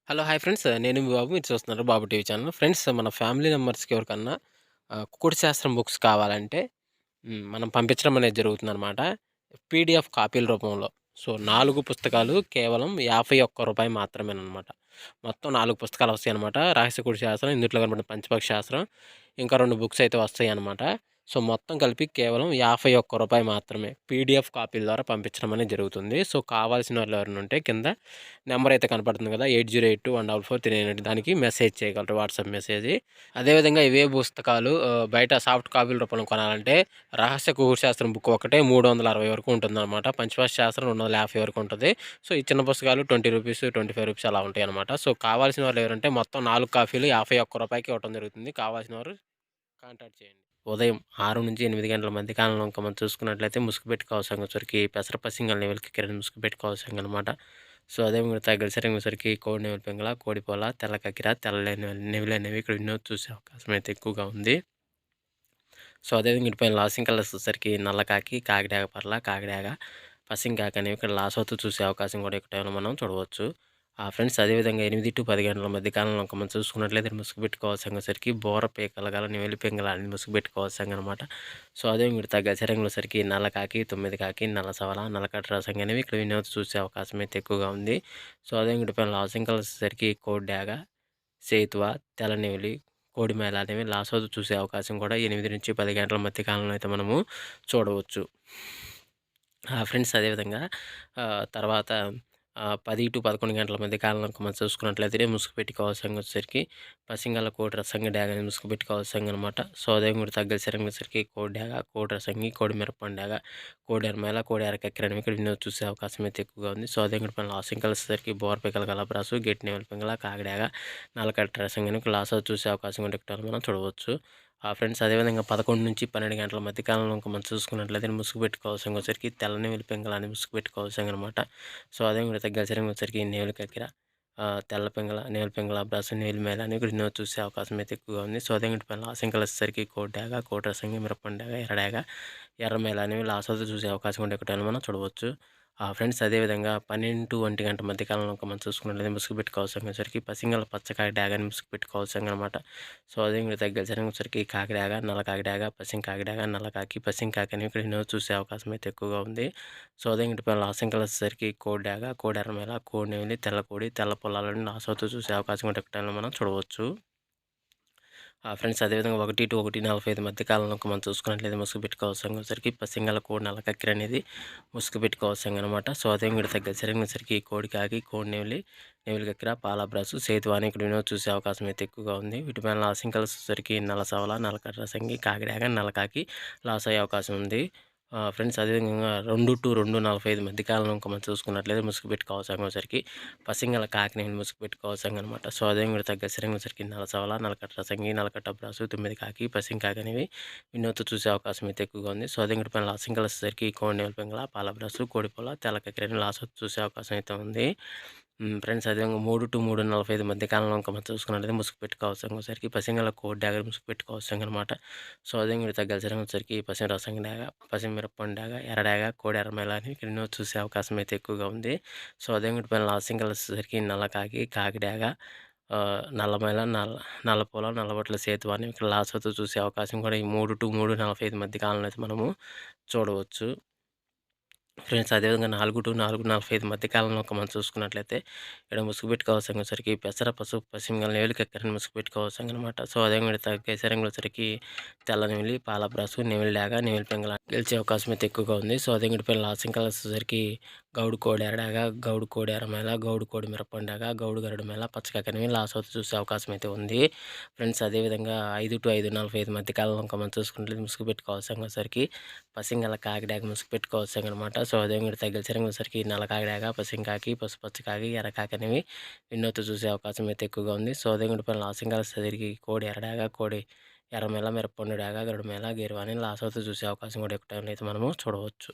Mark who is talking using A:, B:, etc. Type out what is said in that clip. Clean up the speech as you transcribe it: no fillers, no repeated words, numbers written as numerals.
A: Hello! Hi friends. నేను మీ బాబు. మీరు చూస్తున్నారు బాబు టీవీ ఛానల్. ఫ్రెండ్స్ మన ఫ్యామిలీ మెంబర్స్‌కి ఎవరికన్నా కుకుడు శాస్త్రం బుక్స్ కావాలంటే మనం పంపించడం అనేది జరుగుతుందనమాట. పీడీఎఫ్ కాపీల రూపంలో. సో, 4 పుస్తకాలు కేవలం రూ. 51 మాత్రమేననమాట. మొత్తం 4 పుస్తకాలు వస్తాయనమాట. రహస్య కుడి శాస్త్రం, ఇందుట్లో కనపడిన పంచపక్షి శాస్త్రం, ఇంకా 2 బుక్స్ అయితే వస్తాయనమాట. సో, మొత్తం కలిపి కేవలం రూ. 51 మాత్రమే. పీడీఎఫ్ కాపీల ద్వారా పంపించడం అనేది జరుగుతుంది. సో, కావాల్సిన వాళ్ళు ఎవరైనా ఉంటే కింద నెంబర్ అయితే కనపడుతుంది కదా! 8082144398 దానికి మెసేజ్ చేయగలరు. WhatsApp message. అదేవిధంగా ఇవే పుస్తకాలు బయట సాఫ్ట్ కాపీల రూపంలో కొనాలంటే రహస్య కుకుడు శాస్త్రం బుక్ ఒకటే 360 వరకు ఉంటుందనమాట. పంచపక్షి శాస్త్రం 250 వరకు ఉంటది. సో, ఈ చిన్న పుస్తకాలు రూ. 20, రూ. 25 అలా ఉంటాయనమాట. సో, కావాల్సిన వాళ్ళు ఎవరంటే మొత్తం 4 కాపీలు రూ. 51కి ఇవ్వటం జరుగుతుంది. కావాల్సిన వారు కాంటాక్ట్ చేయండి. ఉదయం 6-8 గంటల మధ్య కాలంలో ఇంకా మనం చూసుకున్నట్లయితే ముసుగుపెట్టి కావసంగసరికి పెసర పసింగల్ నెవలికి కిరణ్ ముసుగుపెట్టి కావసంగనమాట. సో, అదే మిగతా గలిసరంగసరికి కోడి నెమలి పింగళ, కోడిపోల, తెల్ల కక్కిర, తెల్ల నెమిలనేవి ఇక్కడ ఎన్నో చూసే అవకాశం అయితే ఎక్కువగా ఉంది. సో, అదేవిధంగా ఇటుపైన లాసింగ్ కలర్స్ వచ్చేసరికి నల్ల కాకి, కాకిడాగ పర్ల, కాకిడాగ, పసింకాకి అనేవి ఇక్కడ లాస్ అవుతూ చూసే అవకాశం కూడా ఇక్కడ మనం చూడవచ్చు. ఫ్రెండ్స్ అదేవిధంగా 8-10 గంటల మధ్య కాలంలో ఇంకా మనం చూసుకున్నట్లయితే ముసుగు పెట్టుకోవాల్సంగసరికి బోర పీకలు గల నెమిలి పింగళ అని ముసుగు పెట్టుకోవాల్సంగనమాట. సో, అదే మిగతా గజరంగుల సరికి నల్ల కాకి, 9 కాకి, నల్ల సవల, నల్లకట్ట రసంగి అనేవి ఇక్కడ వినోద్ చూసే అవకాశం అయితే ఎక్కువగా ఉంది. సో, అదే ఇటుపైన లాసింగ్ కలర్స్ వచ్చేసరికి కోడి డాగ, సేతువ, తెల్ల నెమిలి, కోడి మేళ అనేవి లాస్ అవుతూ చూసే అవకాశం కూడా 8-10 గంటల మధ్య కాలంలో అయితే మనము చూడవచ్చు. ఫ్రెండ్స్ అదేవిధంగా తర్వాత 10-11 గంటల మధ్య కాలంలో మనం చూసుకున్నట్లయితే ముసుగు పెట్టి కావాల్సంగా వచ్చేసరికి పసింగల కోడి రసంగి డ్యాగ అని ముసుగు పెట్టి కావాల్సంగా అనమాట. సో, అదే కూడా తగ్గసరంగా వచ్చేసరికి కోడి డ్యాగ, కోడి రసంగి, కోడి మిరపండు డ్యాగ, కోడి ఎరమేల, కోడి ఎరకెక్కర అనేవి ఇక్కడ వినోద్ చూసే అవకాశం అయితే ఎక్కువగా ఉంది. సో, అదే కూడా లాసింగ్ కలిసేసరికి బోర్ పిక్కల గలబ్రాసు, గెట్టి నెమలి పింగళ, కాకిడాగ, నల్లకట్ట రసంగి అనేవి లాస్ చూసే అవకాశం కూడా ఇక్కడ మనం చూడవచ్చు. ఫ్రెండ్స్ అదేవిధంగా 11-12 గంటల మధ్య కాలంలో ఇంకా మనం చూసుకున్నట్లయితే ముసుగు పెట్టుకోవాల్సిన వచ్చరికి తెల్ల నెమిలి పింగళ అని ముసుగు పెట్టుకోవాల్సిన అనమాట. సో, అదే విధంగా గజరంగ వచ్చరికి నెమిలి కక్కిర, తెల్ల పింగళ, నెమిలి పింగళ, బ్రష్, నెమిలి మేల అని కూడా ఎన్నో చూసే అవకాశం అయితే ఎక్కువగా ఉంది. సో, అదే పైన లాసింకలు వచ్చేసరికి కోడి డాగ, కోడి రసంగి, మిరపండు డాగ, ఎర్ర డాగ, ఎర్ర మేల అనేవి లాస్ అవుతూ చూసే అవకాశం ఉండే ఒకటి మనం చూడవచ్చు. ఫ్రెండ్స్ అదేవిధంగా 12-1 గంట మధ్య కాలంలో మనం చూసుకున్నట్లయితే ముసుగు పెట్టుకోవాల్సరికి పసింగల పచ్చకాయ డాగ అని ముసుగు పెట్టుకోవాల్సిందనమాట. సో, అదే గజరంగసరికి కాకిడాగ, నల్ల కాకిడాగ, పసింకాకిడాగ, నల్ల కాకి, పసింకాకి అనేవి ఇక్కడ ఎన్నో చూసే అవకాశం అయితే ఎక్కువగా ఉంది. సో, అదే పైన లాసింగ్ కలర్స్ వచ్చేసరికి కోడి డాగ, కోడి ఎర్రమేల, కోడి నెమిలి, తెల్ల కోడి, తెల్ల పొలాలను లాస్ అవుతూ చూసే అవకాశం ఉండే ఒకటి మనం చూడవచ్చు. ఫ్రెండ్స్ అదేవిధంగా 1-1:45 మధ్య కాలంలో మనం చూసుకున్నట్లయితే ముసుగు పెట్టుకోవాల్సరికి పసింగల కోడి నల్ల కక్కిర అనేది ముసుగు పెట్టుకోవాల్సిందనమాట. సో, అదే విడత గజరంగసరికి కోడి కాకి, కోడి నెమిలి, నెమిలి కక్కిర, పాల బ్రాసు, సేతు అని ఇక్కడ వినోద్ చూసే అవకాశం అయితే ఎక్కువగా ఉంది. వీటిపైన లాసింగ్ కలర్స్ వచ్చేసరికి నల్ల సవల, నల్లకట్ట రసంగి, కాకిడాగ, నల్లకాకి లాస్ అయ్యే అవకాశం ఉంది. ఫ్రెండ్స్ అదేవిధంగా 2-2:45 మధ్య కాలంలో ఇంకా మనం చూసుకున్నట్లయితే ముసుగు పెట్టుకోవాల్సరికి పసింగల కాకినేని ముసుగు పెట్టుకోవాల్సిందనమాట. సో, అదే కూడా తగ్గ సరికి నల్ల సవల, నల్లకట్ట రసంగి, నల్లకట్ట బ్రాసు, 9 కాకి, పసింకాకి అనేవి వినోద్ చూసే అవకాశం అయితే ఎక్కువగా ఉంది. సో, అదే కూడా పైన లాసింగ్ కలర్స్ వచ్చేసరికి కోడి నెమలి పింగళ, పాల బ్రాసు, కోడిపొల, తెల్ల కక్కిరని లాస్ చూసే అవకాశం అయితే ఉంది. ఫ్రెండ్స్ అదేవిధంగా 3-3:45 మధ్య కాలంలో ఇంకా మనం చూసుకున్నట్లయితే ముసుగు పెట్టుకోవాల్సరికి పసింగల కోడి డాగ ముసుగు పెట్టుకోవాల్సిందనమాట. సో, అదే కూడా తగ్గ వచ్చరికి పసిన రసంగి డాగ, పసిన మిరపండు డాగ, ఎర్ర డాగ, కోడి ఎర్రమేల అని ఇక్కడ ఎన్నో చూసే అవకాశం అయితే ఎక్కువగా ఉంది. సో, అదే కూడా పైన లాసింగ్ కలర్స్ వచ్చేసరికి నల్ల కాకి, కాకి డాగ, నల్లమేల, నల్లపూల, నల్లబొట్ల సేతు అని ఇక్కడ లాస్ అవుతూ చూసే అవకాశం కూడా ఈ 3-3:45 మధ్య కాలంలో అయితే మనము చూడవచ్చు. ఫ్రెండ్స్ అదేవిధంగా 4-4:45 మధ్య కాలంలో ఒక మనం చూసుకున్నట్లయితే ఇక్కడ ముసుగు పెట్టుకోవాల్సరికి పెసర, పసుపు, పసింగల నెమిలికి ఎక్కరని ముసుగు పెట్టుకోవాల్సనమాట. సో, అదే విధంగా కేసరంగులు వచ్చరికి తెల్ల నెమిలి, పాల బ్రాసు, నెమిలి డాగ, నెమిలి పింగళ గెలిచే అవకాశం అయితే ఎక్కువగా ఉంది. సో, అదే విధంగా లాసింగ్ కలర్స్ వచ్చేసరికి గౌడు కోడి ఎరడాగ, గౌడు కోడి ఎర్రమేల, గౌడు కోడి మిరపండాగ, గౌడు గరుడు మేల, పచ్చకాకనివి లాస్ అవుతూ చూసే అవకాశం అయితే ఉంది. ఫ్రెండ్స్ అదేవిధంగా 5-5:45 మధ్య కాలంలో ఇంకా మనం చూసుకున్నట్లయితే ముసుగు పెట్టుకోవాల్సరికి పసింగల కాకిడాగ ముసుగు పెట్టుకోవాల్సిందనమాట. సో, అదే విధంగా తగిలిసరికి నల్ల కాకిడాగ, పసింకాకి, పసుపచ్చకాకి, ఎర్రకాకి అనేవి వినోద్ చూసే అవకాశం అయితే ఎక్కువగా ఉంది. సో, అదే విధంగా లాసింగ్ కలర్స్ తిరిగి కోడి ఎర్రడాగ, కోడి ఎర్రమేల, మిరపండు డాగ, గరుడు మేల, గేరువాని లాస్ అవుతూ చూసే అవకాశం కూడా ఎక్కువ టైంలో అయితే మనము చూడవచ్చు.